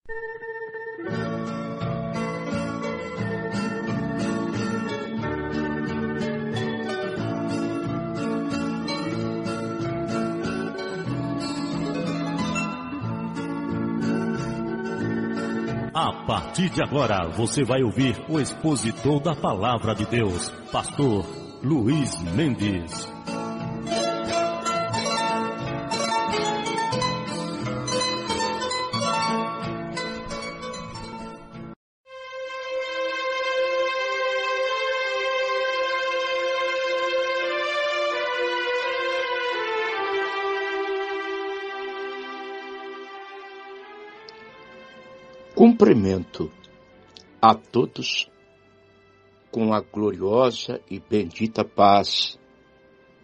A partir de agora, você vai ouvir o expositor da Palavra de Deus, Pastor Luiz Mendes. Cumprimento a todos com a gloriosa e bendita paz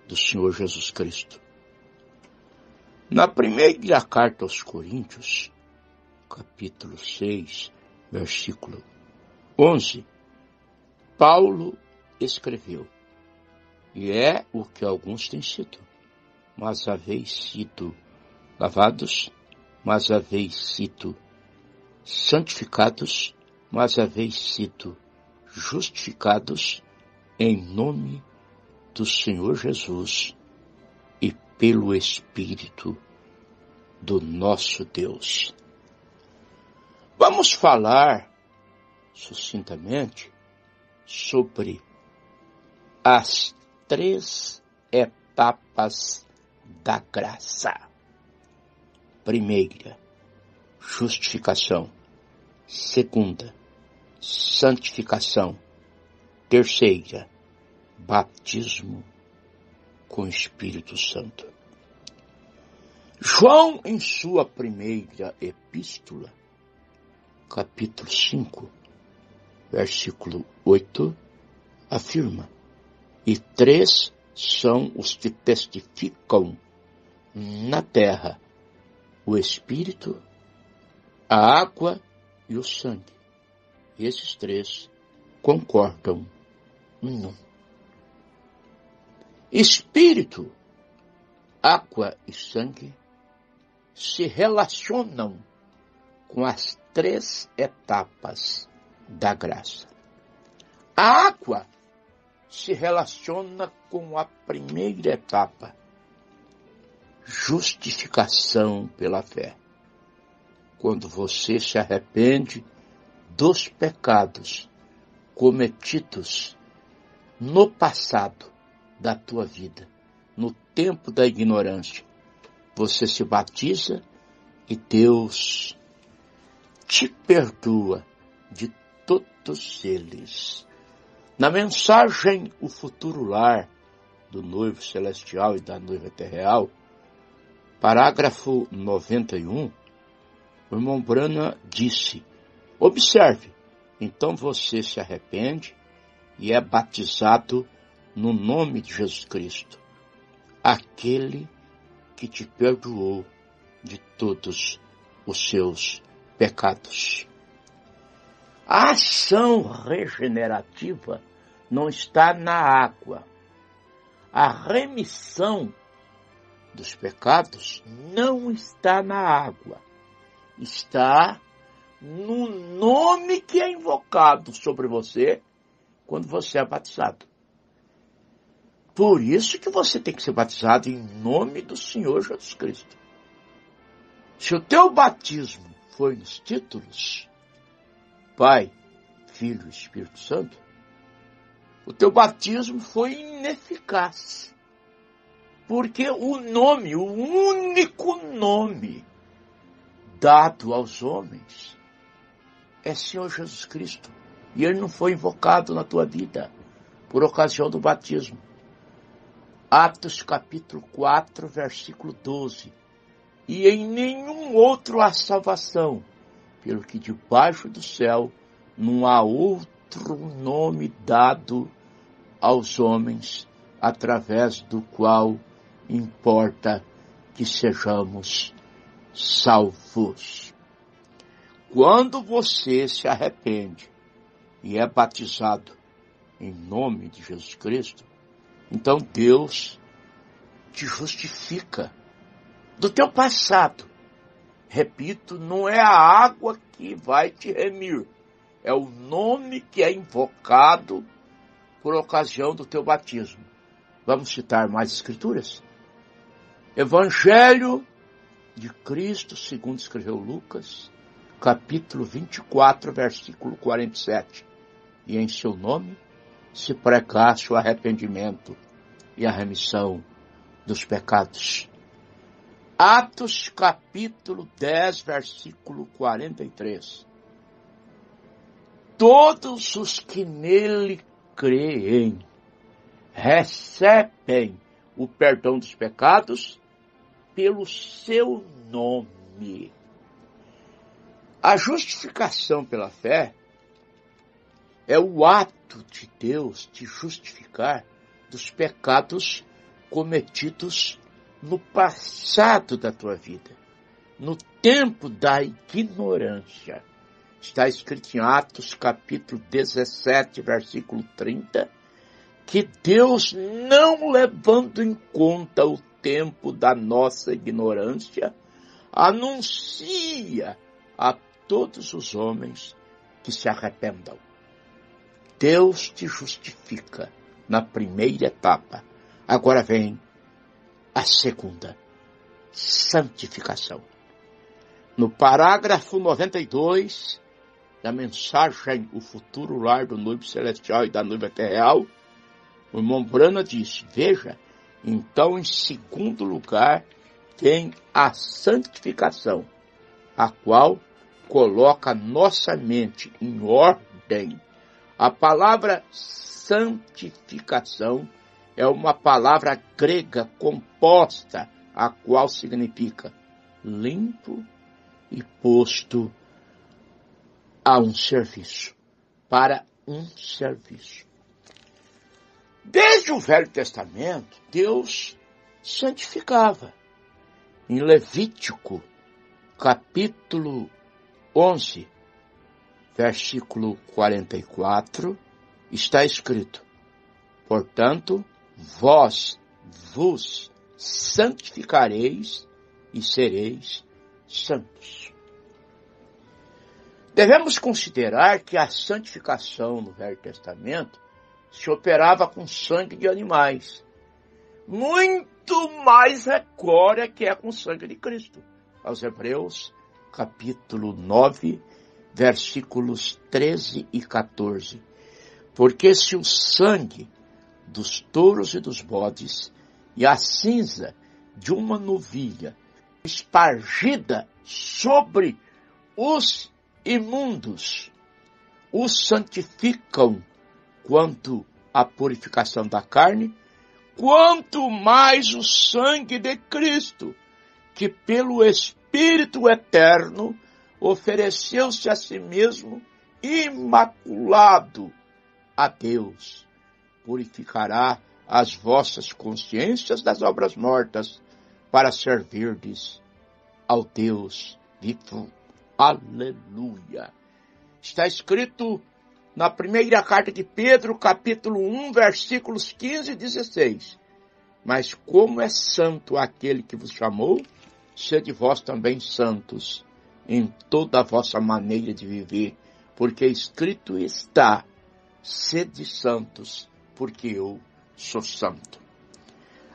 do Senhor Jesus Cristo. Na primeira carta aos Coríntios, capítulo 6, versículo 11, Paulo escreveu: e é o que alguns têm sido, mas haveis sido lavados, mas haveis sido santificados, mas haveis sido justificados em nome do Senhor Jesus e pelo Espírito do nosso Deus. Vamos falar sucintamente sobre as 3 etapas da graça. Primeira, justificação. Segunda, santificação. Terceira, batismo com o Espírito Santo. João, em sua primeira epístola, capítulo 5, versículo 8, afirma: e 3 são os que testificam na terra: o Espírito, a água e o sangue. Esses 3 concordam em um. Espírito, água e sangue se relacionam com as 3 etapas da graça. A água se relaciona com a primeira etapa, justificação pela fé. Quando você se arrepende dos pecados cometidos no passado da tua vida, no tempo da ignorância, você se batiza e Deus te perdoa de todos eles. Na mensagem O Futuro Lar do noivo celestial e da noiva terreal, parágrafo 91, o irmão Branham disse: observe, então você se arrepende e é batizado no nome de Jesus Cristo, aquele que te perdoou de todos os seus pecados. A ação regenerativa não está na água. A remissão dos pecados não está na água. Está no nome que é invocado sobre você quando você é batizado. Por isso que você tem que ser batizado em nome do Senhor Jesus Cristo. Se o teu batismo foi nos títulos Pai, Filho e Espírito Santo, o teu batismo foi ineficaz. Porque o nome, o único nome dado aos homens é Senhor Jesus Cristo. E ele não foi invocado na tua vida por ocasião do batismo. Atos capítulo 4, versículo 12. E em nenhum outro há salvação, pelo que debaixo do céu não há outro nome dado aos homens, através do qual importa que sejamos salvos. Quando você se arrepende e é batizado em nome de Jesus Cristo, então Deus te justifica do teu passado. Repito, não é a água que vai te remir. É o nome que é invocado por ocasião do teu batismo. Vamos citar mais escrituras? Evangelho de Cristo, segundo escreveu Lucas, capítulo 24, versículo 47. E em seu nome se pregasse o arrependimento e a remissão dos pecados. Atos capítulo 10, versículo 43. Todos os que nele creem recebem o perdão dos pecados pelo seu nome. A justificação pela fé é o ato de Deus de justificar dos pecados cometidos no passado da tua vida, no tempo da ignorância. Está escrito em Atos capítulo 17, versículo 30, que Deus, não levando em conta o tempo da nossa ignorância, anuncia a todos os homens que se arrependam. Deus te justifica na primeira etapa. Agora vem a segunda, santificação. No parágrafo 92 da mensagem O Futuro Lar do Noivo Celestial e da Noiva Terreal, o irmão Brana diz: veja, então em segundo lugar tem a santificação, a qual coloca nossa mente em ordem. A palavra santificação é uma palavra grega composta, a qual significa limpo e posto a um serviço, para um serviço. Desde o Velho Testamento, Deus santificava. Em Levítico, capítulo 11, versículo 44, está escrito: portanto, vós vos santificareis e sereis santos. Devemos considerar que a santificação no Velho Testamento se operava com sangue de animais. Muito mais agora que é com sangue de Cristo. Aos Hebreus, capítulo 9, versículos 13 e 14. Porque se o sangue dos touros e dos bodes e a cinza de uma novilha espargida sobre os imundos os santificam quanto à purificação da carne, quanto mais o sangue de Cristo, que pelo Espírito eterno ofereceu-se a si mesmo imaculado a Deus, purificará as vossas consciências das obras mortas para servirdes ao Deus vivo. Aleluia! Está escrito na primeira carta de Pedro, capítulo 1, versículos 15 e 16. Mas como é santo aquele que vos chamou, sede vós também santos em toda a vossa maneira de viver, porque escrito está: sede santos, porque eu sou santo.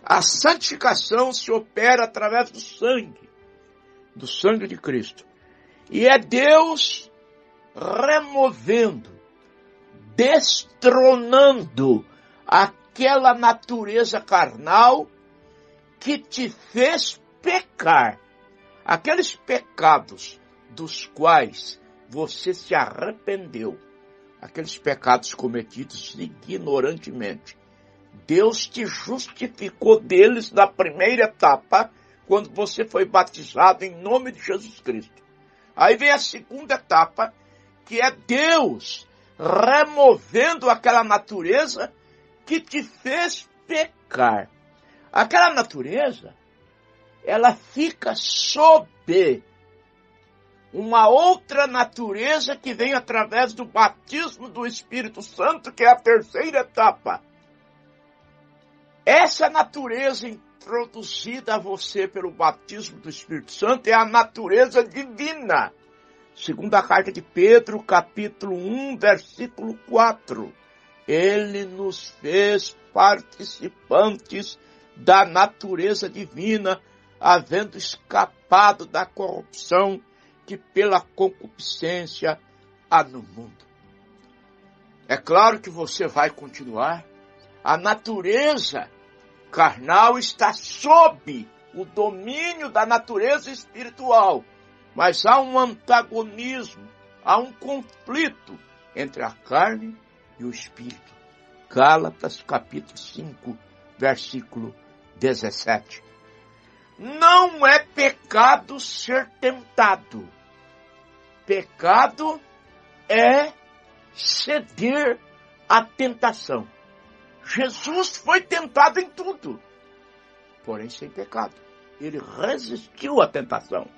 A santificação se opera através do sangue de Cristo. E é Deus removendo, destronando aquela natureza carnal que te fez pecar. Aqueles pecados dos quais você se arrependeu, aqueles pecados cometidos ignorantemente, Deus te justificou deles na primeira etapa, quando você foi batizado em nome de Jesus Cristo. Aí vem a segunda etapa, que é Deus removendo aquela natureza que te fez pecar. Aquela natureza, ela fica sob uma outra natureza que vem através do batismo do Espírito Santo, que é a terceira etapa. Essa natureza introduzida a você pelo batismo do Espírito Santo é a natureza divina. Segunda carta de Pedro, capítulo 1, versículo 4. Ele nos fez participantes da natureza divina, havendo escapado da corrupção que pela concupiscência há no mundo. É claro que você vai continuar. A natureza carnal está sob o domínio da natureza espiritual. Mas há um antagonismo, há um conflito entre a carne e o espírito. Gálatas capítulo 5, versículo 17. Não é pecado ser tentado. Pecado é ceder à tentação. Jesus foi tentado em tudo, porém sem pecado. Ele resistiu à tentação.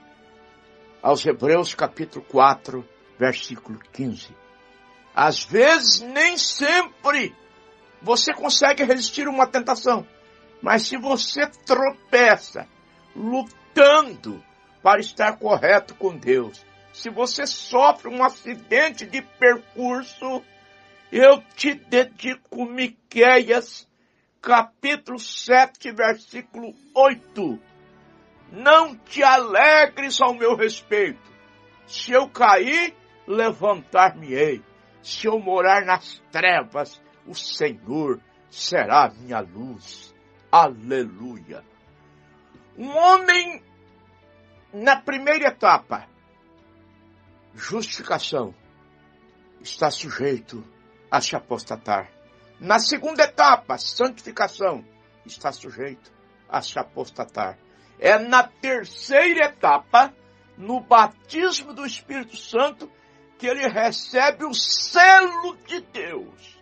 Aos Hebreus capítulo 4, versículo 15. Às vezes, nem sempre você consegue resistir a uma tentação. Mas se você tropeça, lutando para estar correto com Deus, se você sofre um acidente de percurso, eu te dedico Miqueias, capítulo 7, versículo 8. Não te alegres ao meu respeito. Se eu cair, levantar-me-ei. Se eu morar nas trevas, o Senhor será minha luz. Aleluia. Um homem, na primeira etapa, justificação, está sujeito a se apostatar. Na segunda etapa, santificação, está sujeito a se apostatar. É na terceira etapa, no batismo do Espírito Santo, que ele recebe o selo de Deus.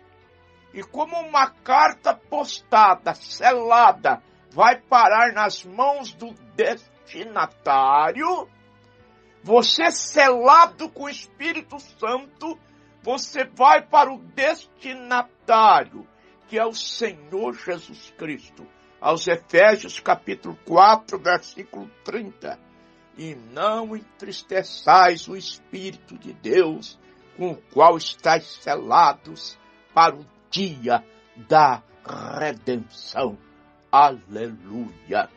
E como uma carta postada, selada, vai parar nas mãos do destinatário, você selado com o Espírito Santo, você vai para o destinatário, que é o Senhor Jesus Cristo. Aos Efésios capítulo 4, versículo 30. E não entristeçais o Espírito de Deus, com o qual estáis selados para o dia da redenção. Aleluia.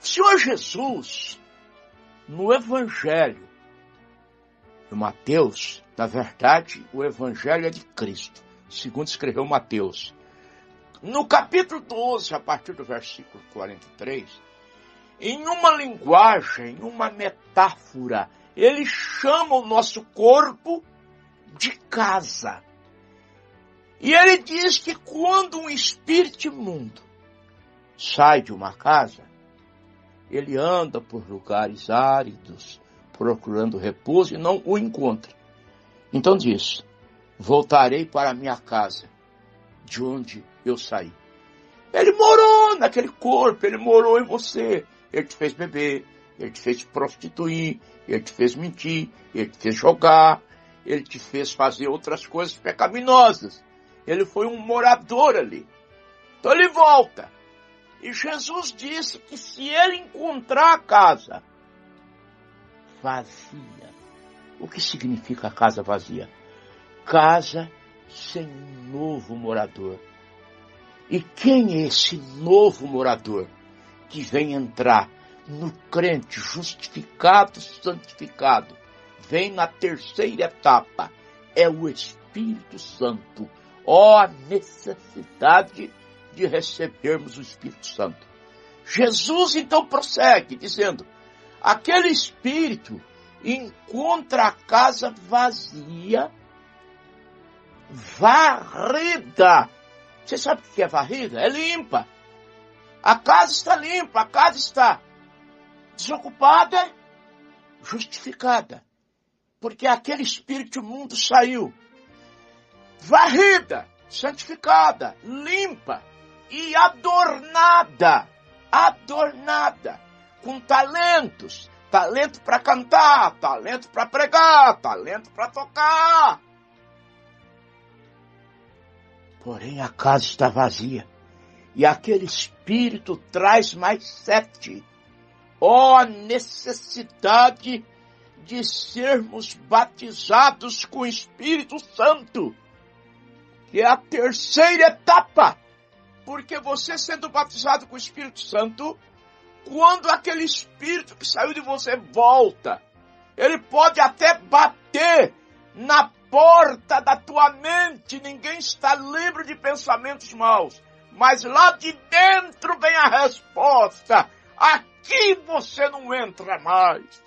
O Senhor Jesus, no Evangelho de Mateus, na verdade, o Evangelho é de Cristo, segundo escreveu Mateus. No capítulo 12, a partir do versículo 43, em uma linguagem, em uma metáfora, ele chama o nosso corpo de casa. E ele diz que quando um espírito imundo sai de uma casa, ele anda por lugares áridos, procurando repouso e não o encontra. Então diz, voltarei para a minha casa, de onde eu saí. Ele morou naquele corpo, ele morou em você. Ele te fez beber, ele te fez prostituir, ele te fez mentir, ele te fez jogar, ele te fez fazer outras coisas pecaminosas. Ele foi um morador ali. Então ele volta. E Jesus disse que se ele encontrar a casa vazia, o que significa a casa vazia? Casa sem um novo morador. E quem é esse novo morador que vem entrar no crente justificado, santificado? Vem na terceira etapa, é o Espírito Santo. Ó, a necessidade de recebermos o Espírito Santo. Jesus então prossegue dizendo, aquele Espírito encontra a casa vazia, varrida. Você sabe o que é varrida? É limpa. A casa está limpa, a casa está desocupada, justificada. Porque aquele espírito imundo saiu. Varrida, santificada, limpa e adornada. Adornada. Com talentos. Talento para cantar, talento para pregar, talento para tocar. Porém, a casa está vazia. E aquele espírito traz mais 7. Ó, necessidade de sermos batizados com o Espírito Santo, que é a terceira etapa, porque você sendo batizado com o Espírito Santo, quando aquele Espírito que saiu de você volta, ele pode até bater na porta da tua mente, ninguém está livre de pensamentos maus, mas lá de dentro vem a resposta: aqui você não entra mais,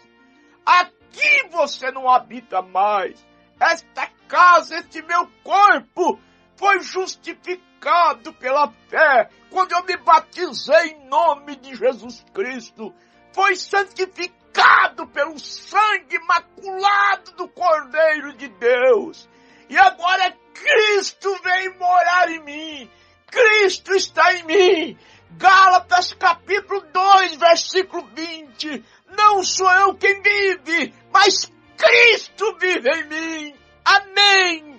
aqui você não habita mais, esta casa, este meu corpo foi justificado pela fé, quando eu me batizei em nome de Jesus Cristo, foi santificado pelo sangue imaculado do Cordeiro de Deus, e agora Cristo vem morar em mim, Cristo está em mim. Gálatas capítulo 2, versículo 20, não sou eu quem vive, mas Cristo vive em mim. Amém.